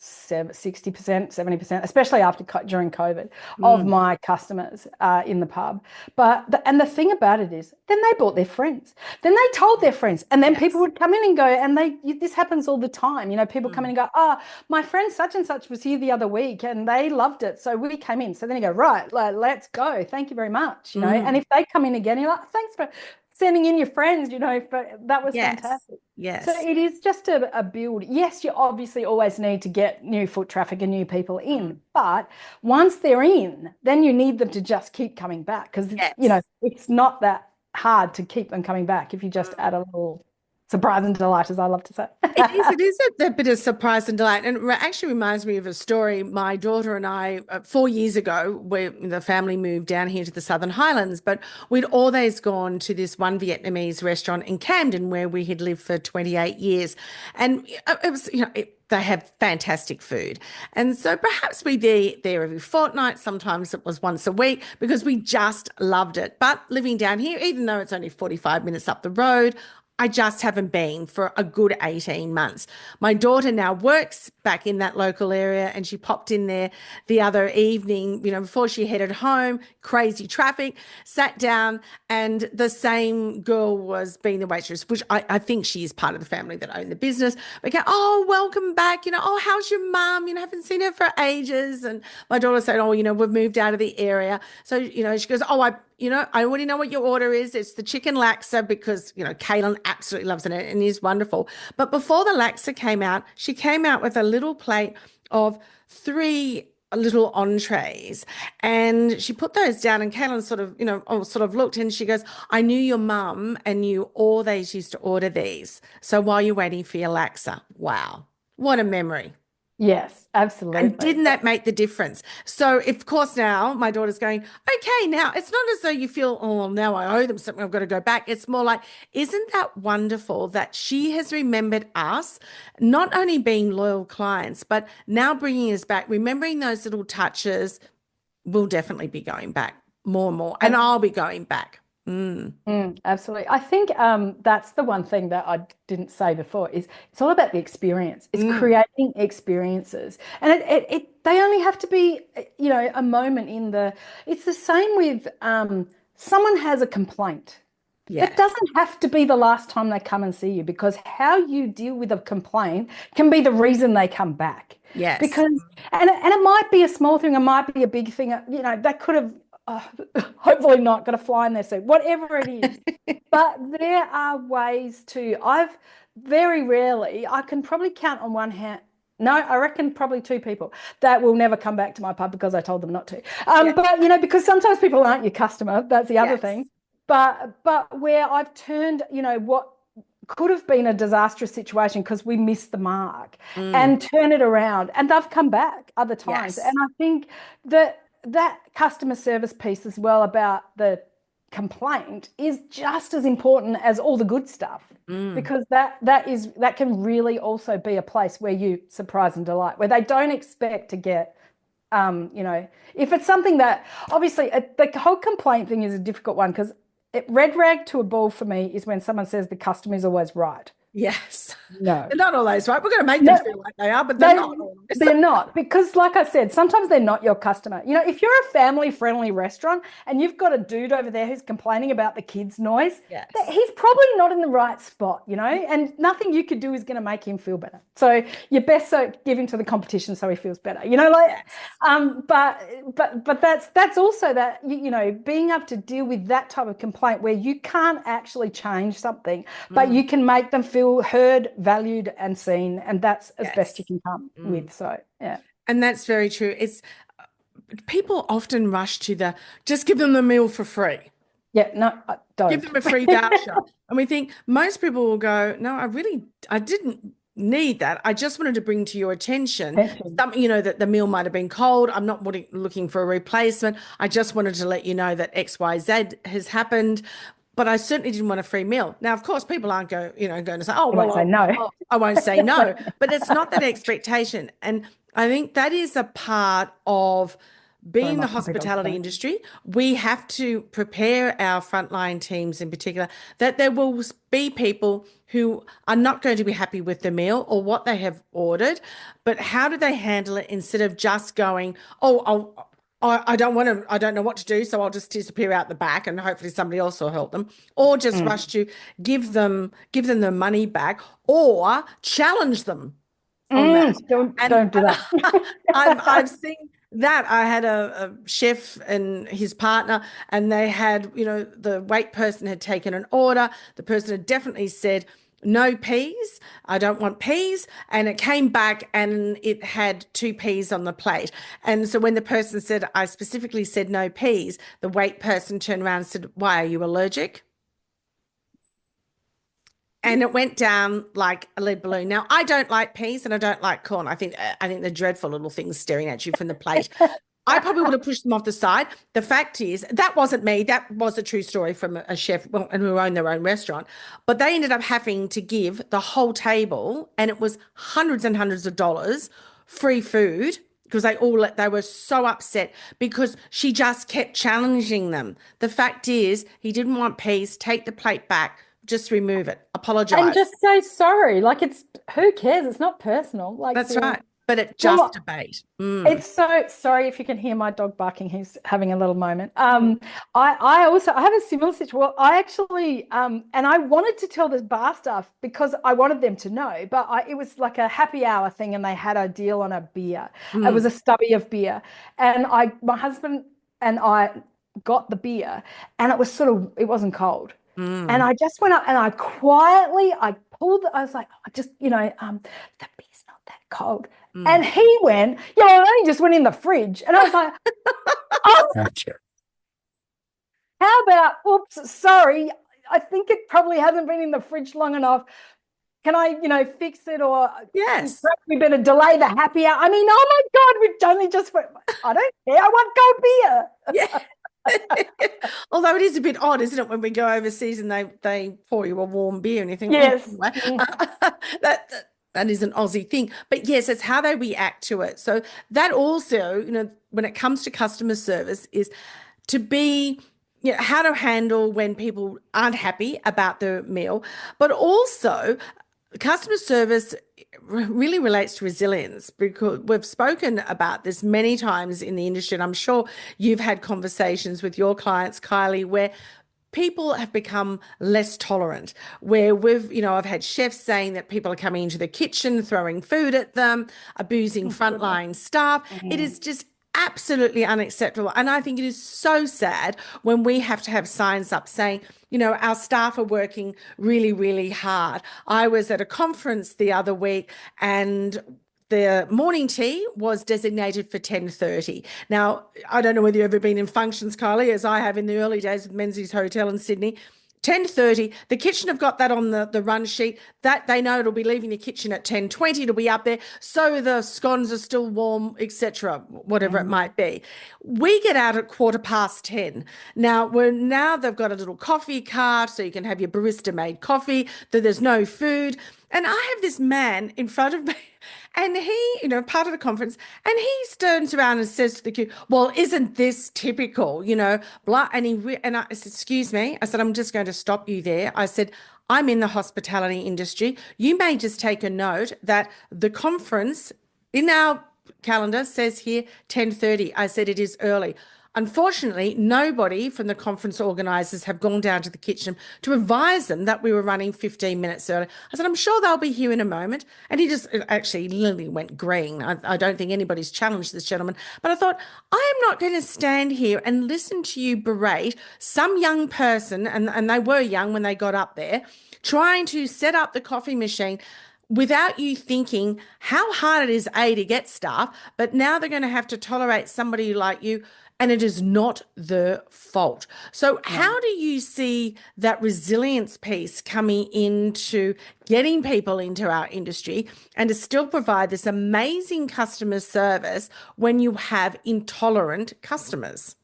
60%, 70%, especially during COVID, of Mm, my customers in the pub. And the thing about it is, then they brought their friends. Then they told their friends, and then people yes. would come in and go, and this happens all the time. People come in Mm, and go, my friend such and such was here the other week, and they loved it, so we came in. So then you go, right, let's go. Thank you very much. And mm. if they come in again, you're like, thanks for sending in your friends, but that was Yes. fantastic. So Yes. it is just a build. Yes, you obviously always need to get new foot traffic and new people Mm, in, but once they're in, then you need them to just keep coming back because, yes. it's not that hard to keep them coming back if you just add a little surprise and delight, as I love to say. It is a bit of surprise and delight. And it actually reminds me of a story. My daughter and I, 4 years ago, the family moved down here to the Southern Highlands, but we'd always gone to this one Vietnamese restaurant in Camden where we had lived for 28 years. And it was, they have fantastic food. And so perhaps we there every fortnight, sometimes it was once a week because we just loved it. But living down here, even though it's only 45 minutes up the road, I just haven't been for a good 18 months. My daughter now works back in that local area and she popped in there the other evening, before she headed home, crazy traffic, sat down, and the same girl was being the waitress, which I think she is part of the family that own the business. We go, oh, welcome back. Oh, how's your mum? Haven't seen her for ages. And my daughter said, oh, we've moved out of the area. So, she goes, oh, I already know what your order is. It's the chicken laksa because, Kaylin absolutely loves it and is wonderful. But before the laksa came out, she came out with a little plate of 3 little entrees and she put those down and Kaylin sort of looked and she goes, I knew your mum and you always used to order these. So while you're waiting for your laksa, wow, what a memory. Yes, And absolutely. didn't that make the difference? So, of course, now my daughter's going, okay, now it's not as though you feel, oh, now I owe them something, I've got to go back. It's more like, isn't that wonderful that she has remembered us, not only being loyal clients, but now bringing us back, remembering those little touches. We'll definitely be going back more and more, and I'll be going back. Absolutely. I think that's the one thing that I didn't say before is it's all about the experience. It's creating experiences. And they only have to be, a moment it's the same with someone has a complaint. Yeah. It doesn't have to be the last time they come and see you because how you deal with a complaint can be the reason they come back. Yes. Because, and it might be a small thing, it might be a big thing, that could have hopefully not got a fly in their suit, whatever it is. But there are ways I've very rarely, I can probably count on one hand. No, I reckon probably 2 people that will never come back to my pub because I told them not to. Yes. But, because sometimes people aren't your customer. That's the other Yes. thing. But where I've turned, what could have been a disastrous situation because we missed the mark and turn it around. And they've come back other times. Yes. And I think that customer service piece as well about the complaint is just as important as all the good stuff because that can really also be a place where you surprise and delight, where they don't expect to get if it's something that obviously the whole complaint thing is a difficult one because red rag to a bull for me is when someone says the customer is always right. Yes. No. They're not always right. We're going to make them feel like they are, but they're not always. They're not because, like I said, sometimes they're not your customer. If you're a family-friendly restaurant and you've got a dude over there who's complaining about the kids' noise, Yes. he's probably not in the right spot, and nothing you could do is going to make him feel better. So you best give him to the competition so he feels better, Yes. But that's also that, being able to deal with that type of complaint where you can't actually change something, but you can make them feel heard, valued and seen, and that's as best you can come with. So yeah, And that's very true. It's people often rush to just give them the meal for free. yeah, no, I don't Give them a free voucher. And we think most people will go, no, I didn't need that. I just wanted to bring to your attention something, that the meal might have been cold. I'm not looking for a replacement. I just wanted to let you know that XYZ has happened. But I certainly didn't want a free meal. Now, of course, people aren't going to say, oh, well, say no. I won't say no. But it's not that expectation. And I think that is a part of being in the hospitality industry. We have to prepare our frontline teams in particular that there will be people who are not going to be happy with the meal or what they have ordered, but how do they handle it instead of just going, oh, I don't know what to do, so I'll just disappear out the back and hopefully somebody else will help them, or just rush to give them the money back or challenge them on that. Don't do that. I've seen that. I had a chef and his partner, and they had, the wait person had taken an order. The person had definitely said, no peas. I don't want peas. And it came back and it had 2 peas on the plate. And so when the person said, I specifically said no peas, the wait person turned around and said, why, are you allergic? And it went down like a lead balloon. Now, I don't like peas and I don't like corn. I think they're dreadful little things staring at you from the plate. I probably would have pushed them off the side. The fact is, that wasn't me. That was a true story from a chef, well, and who owned their own restaurant. But they ended up having to give the whole table, and it was hundreds and hundreds of dollars, free food because they were so upset because she just kept challenging them. The fact is, he didn't want peace. Take the plate back. Just remove it. And Apologize. just say sorry. Like it's who cares? It's not personal. Like That's right. But it's just well, debate. it's so sorry if you can hear my dog barking. He's having a little moment. I have a similar situation. Well, I actually and I wanted to tell the bar staff because I wanted them to know, but it was like a happy hour thing, and they had a deal on a beer. It was a stubby of beer, and my husband and I got the beer, and it wasn't cold. And I just went up and I quietly, I was like, the beer's not that cold. And he went, yeah, it only just went in the fridge. And I was like, oh, how about, oops, sorry, I think it probably hasn't been in the fridge long enough. Can I, fix it? Or Yes. perhaps we better delay the happy hour. I mean, oh my God, we've only just went, I don't care, I want cold beer. Yeah. Although it is a bit odd, isn't it, when we go overseas and they pour you a warm beer and you think, Yes. That is an Aussie thing. But yes, it's how they react to it. So that also, when it comes to customer service, is to be, how to handle when people aren't happy about the meal, but also customer service really relates to resilience, because we've spoken about this many times in the industry. And I'm sure you've had conversations with your clients, Kylie, where people have become less tolerant, where I've had chefs saying that people are coming into the kitchen, throwing food at them, abusing frontline staff. It is just absolutely unacceptable. And I think it is so sad when we have to have signs up saying, our staff are working really, really hard. I was at a conference the other week, and the morning tea was designated for 10:30. Now, I don't know whether you've ever been in functions, Kylie, as I have in the early days with Menzies Hotel in Sydney. 10:30, the kitchen have got that on the run sheet, that they know it'll be leaving the kitchen at 10:20, it'll be up there, so the scones are still warm, etc., whatever it might be. We get out at 10:15. Now they've got a little coffee cart, so you can have your barista made coffee, that there's no food. And I have this man in front of me, and he, part of the conference, and he turns around and says to the queue, well, isn't this typical, blah. And I said, excuse me. I said, I'm just going to stop you there. I said, I'm in the hospitality industry. You may just take a note that the conference in our calendar says here 10:30. I said, it is early. Unfortunately, nobody from the conference organisers have gone down to the kitchen to advise them that we were running 15 minutes early. I said, I'm sure they'll be here in a moment. And he just actually literally went green. I don't think anybody's challenged this gentleman. But I thought, I am not going to stand here and listen to you berate some young person, and they were young when they got up there, trying to set up the coffee machine without you thinking how hard it is, A, to get staff, but now they're going to have to tolerate somebody like you, and it is not their fault. So how do you see that resilience piece coming into getting people into our industry and to still provide this amazing customer service when you have intolerant customers?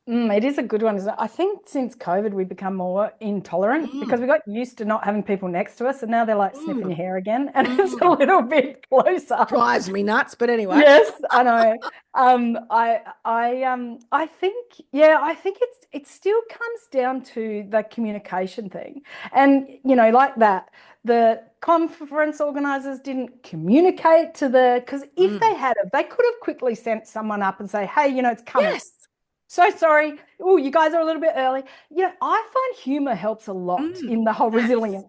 It is a good one, isn't it? I think since COVID, we've become more intolerant because we got used to not having people next to us, and now they're like sniffing your hair again, and it's a little bit closer. Drives me nuts, but anyway. Yes, I know. I think, I think it still comes down to the communication thing, and like that. The conference organisers didn't communicate because if they had, they could have quickly sent someone up and say, hey, it's coming. Yes. So sorry. Oh, you guys are a little bit early. I find humor helps a lot in the whole resilience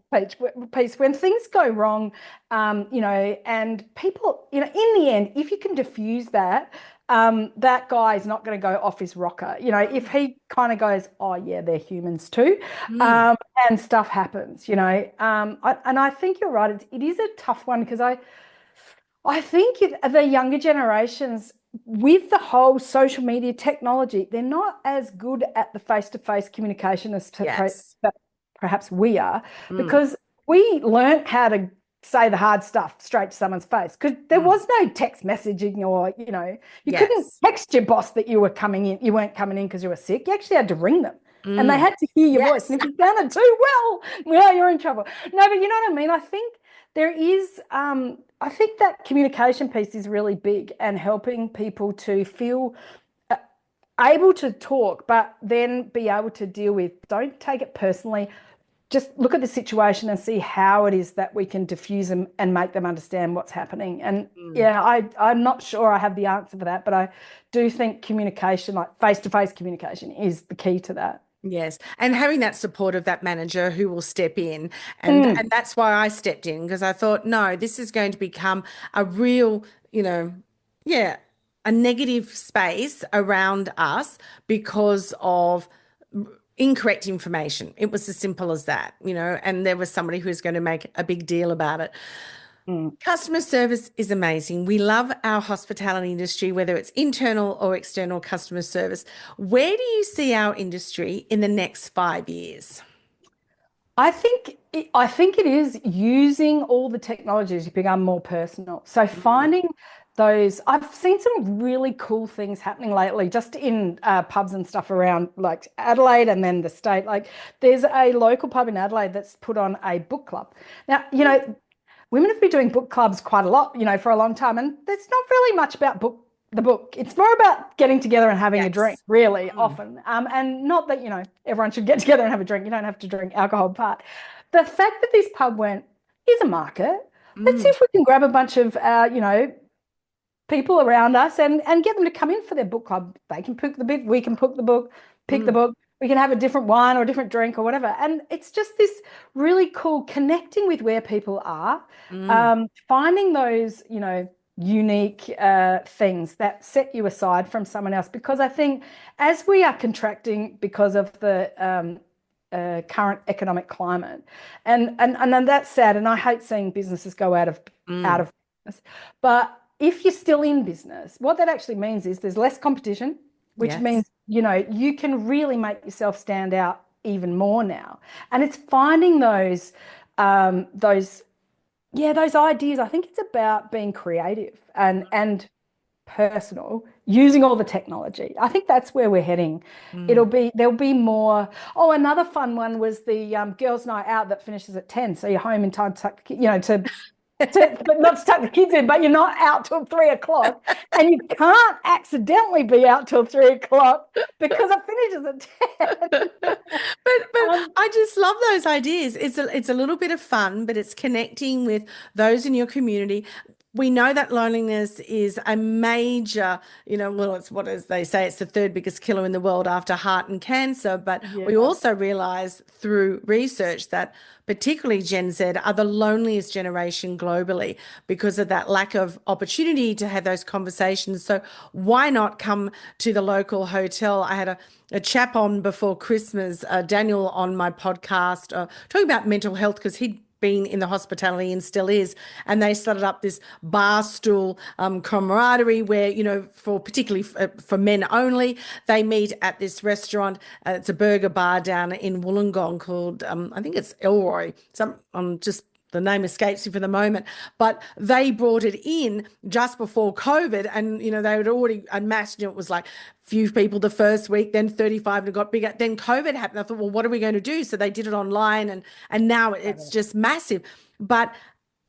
piece. When things go wrong, and people, in the end, if you can diffuse that, that guy is not going to go off his rocker. If he kind of goes, oh yeah, they're humans too, and stuff happens. And I think you're right. It is a tough one because I think the younger generations, with the whole social media technology, they're not as good at the face-to-face communication as perhaps we are, because we learned how to say the hard stuff straight to someone's face, because there was no text messaging, or you couldn't Yes. text your boss that you weren't coming in because you were sick. You actually had to ring them, and they had to hear your voice. Yes. And if you sounded too well, you're in trouble. No, but you know what I mean. I think there is. I think that communication piece is really big, and helping people to feel able to talk, but then be able to deal with. Don't take it personally. Just look at the situation and see how it is that we can diffuse them and make them understand what's happening. And yeah, I'm not sure I have the answer for that, but I do think communication, like face-to-face communication, is the key to that. Yes. And having that support of that manager who will step in. And that's why I stepped in, because I thought, no, this is going to become a real, yeah, a negative space around us because of incorrect information. It was as simple as that, and there was somebody who's going to make a big deal about it. Customer service is amazing. We love our hospitality industry, whether it's internal or external customer service. Where do you see our industry in the next 5 years? I think it is using all the technologies to become more personal. So finding those, I've seen some really cool things happening lately, just in pubs and stuff around like Adelaide and then the state. Like there's a local pub in Adelaide that's put on a book club. Now, women have been doing book clubs quite a lot, for a long time, and there's not really much about the book. It's more about getting together and having a drink, Yes. really, often. And not that, everyone should get together and have a drink. You don't have to drink alcohol, but the fact that this pub went, here's a market. Let's see if we can grab a bunch of, people around us and get them to come in for their book club. They can pick the book, we can pick the book. We can have a different wine or a different drink or whatever. And it's just this really cool connecting with where people are, finding those, unique things that set you aside from someone else. Because I think as we are contracting because of the current economic climate, and that's sad. And I hate seeing businesses go out of business. But if you're still in business, what that actually means is there's less competition, which means, you can really make yourself stand out even more now. And it's finding those ideas. I think it's about being creative and personal, using all the technology. I think that's where we're heading. There'll be more. Oh, another fun one was the girls' night out that finishes at 10. So you're home in time but not to tuck the kids in, but you're not out till 3 o'clock, and you can't accidentally be out till 3 o'clock because it finishes at 10. But I just love those ideas. It's a little bit of fun, but it's connecting with those in your community. We know that loneliness is a major, well, it's what as they say, it's the third biggest killer in the world after heart and cancer. But we also realize through research that particularly Gen Z are the loneliest generation globally because of that lack of opportunity to have those conversations. So why not come to the local hotel? I had a chap on before Christmas, Daniel, on my podcast, talking about mental health, because he'd been in the hospitality and still is, and they started up this bar stool camaraderie where, for particularly for men only, they meet at this restaurant. It's a burger bar down in Wollongong called I think it's Elroy. Just the name escapes me for the moment, but they brought it in just before COVID, and they had already amassed. It was like few people the first week, then 35, and it got bigger. Then COVID happened. I thought, well, what are we going to do? So they did it online, and now it's just massive. But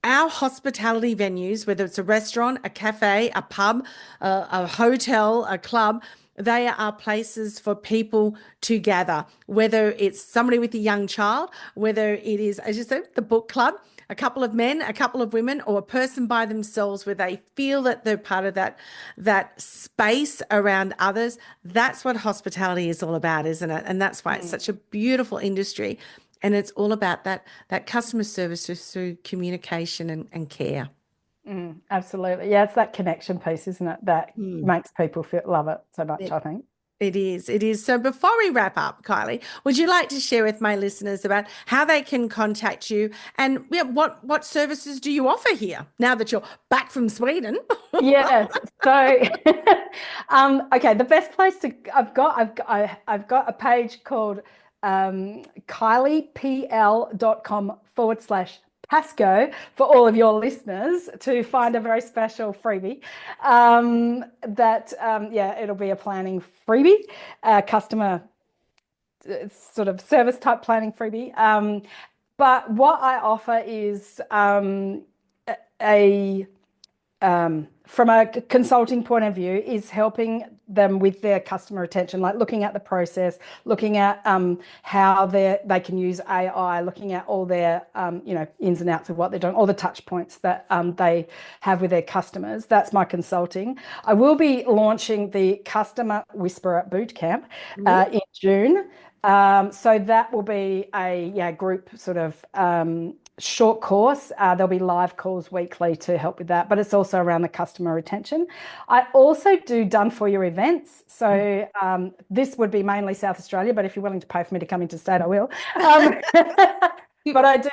our hospitality venues, whether it's a restaurant, a cafe, a pub, a hotel, a club, they are places for people to gather, whether it's somebody with a young child, whether it is, as you said, the book club, a couple of men, a couple of women, or a person by themselves where they feel that they're part of that space around others. That's what hospitality is all about, isn't it? And that's why it's such a beautiful industry. And it's all about that customer service through communication and care. Absolutely. Yeah, it's that connection piece, isn't it, that makes people love it so much, I think. It is. It is. So before we wrap up, Kylie, would you like to share with my listeners about how they can contact you and what services do you offer here now that you're back from Sweden? Yes. So, okay, the best place I've got a page called kyliepl.com/pub. Pascoe for all of your listeners to find a very special freebie. It'll be a planning freebie, customer sort of service type planning freebie. But what I offer is from a consulting point of view, is helping them with their customer retention, like looking at the process, looking at how they can use AI, looking at all their ins and outs of what they're doing, all the touch points that they have with their customers. That's my consulting. I will be launching the Customer Whisperer Bootcamp in June. So that will be a group sort of short course. There'll be live calls weekly to help with that, but it's also around the customer retention. I also do done for you events. So this would be mainly South Australia, but if you're willing to pay for me to come interstate, I will. But I do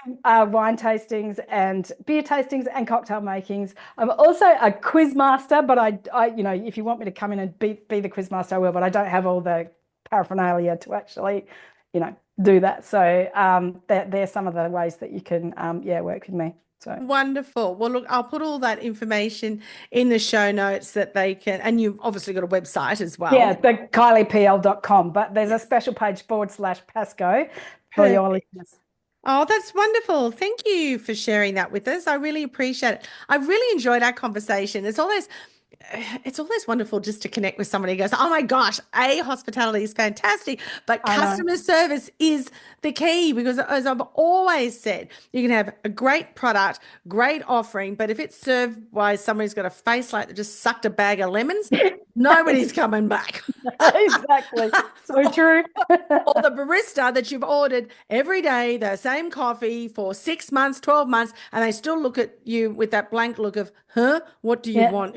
wine tastings and beer tastings and cocktail makings. I'm also a quiz master, but I if you want me to come in and be the quiz master, I will, but I don't have all the paraphernalia to actually, do that. So there's some of the ways that you can, work with me. So wonderful. Well, look, I'll put all that information in the show notes that they can, and you've obviously got a website as well. Yeah, the KyliePL.com, but there's a special page /Pascoe for your listeners. Oh, that's wonderful. Thank you for sharing that with us. I really appreciate it. I really enjoyed our conversation. It's always wonderful just to connect with somebody who goes, oh my gosh, hospitality is fantastic, but customer service is the key, because as I've always said, you can have a great product, great offering, but if it's served by somebody who's got a face like they just sucked a bag of lemons, nobody's coming back. Exactly. So true. Or the barista that you've ordered every day, the same coffee for 6 months, 12 months, and they still look at you with that blank look of, what do you want?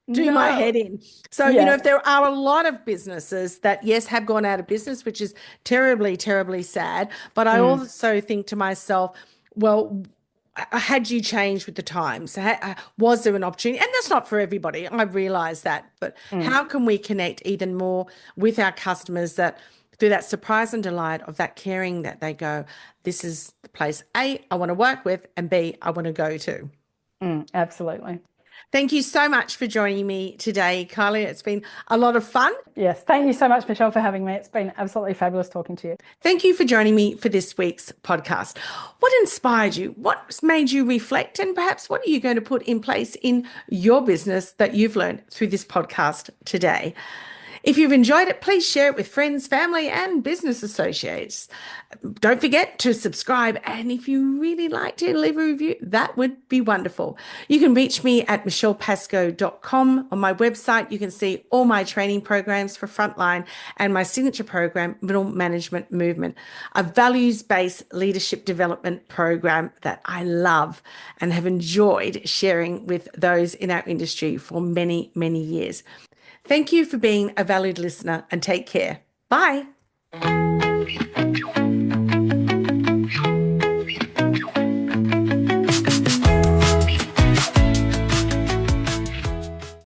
My head in. So, if there are a lot of businesses that, yes, have gone out of business, which is terribly, terribly sad, but I also think to myself, well, had you changed with the times? Was there an opportunity? And that's not for everybody. I realize that. But how can we connect even more with our customers that through that surprise and delight of that caring that they go, this is the place A, I want to work with, and B, I want to go to. Absolutely. Thank you so much for joining me today, Kylie. It's been a lot of fun. Yes. Thank you so much, Michelle, for having me. It's been absolutely fabulous talking to you. Thank you for joining me for this week's podcast. What inspired you? What made you reflect? And perhaps what are you going to put in place in your business that you've learned through this podcast today? If you've enjoyed it, please share it with friends, family, and business associates. Don't forget to subscribe. And if you really like to leave a review, that would be wonderful. You can reach me at michellepascoe.com. On my website, you can see all my training programs for frontline and my signature program, Middle Management Movement, a values-based leadership development program that I love and have enjoyed sharing with those in our industry for many, many years. Thank you for being a valued listener, and take care. Bye.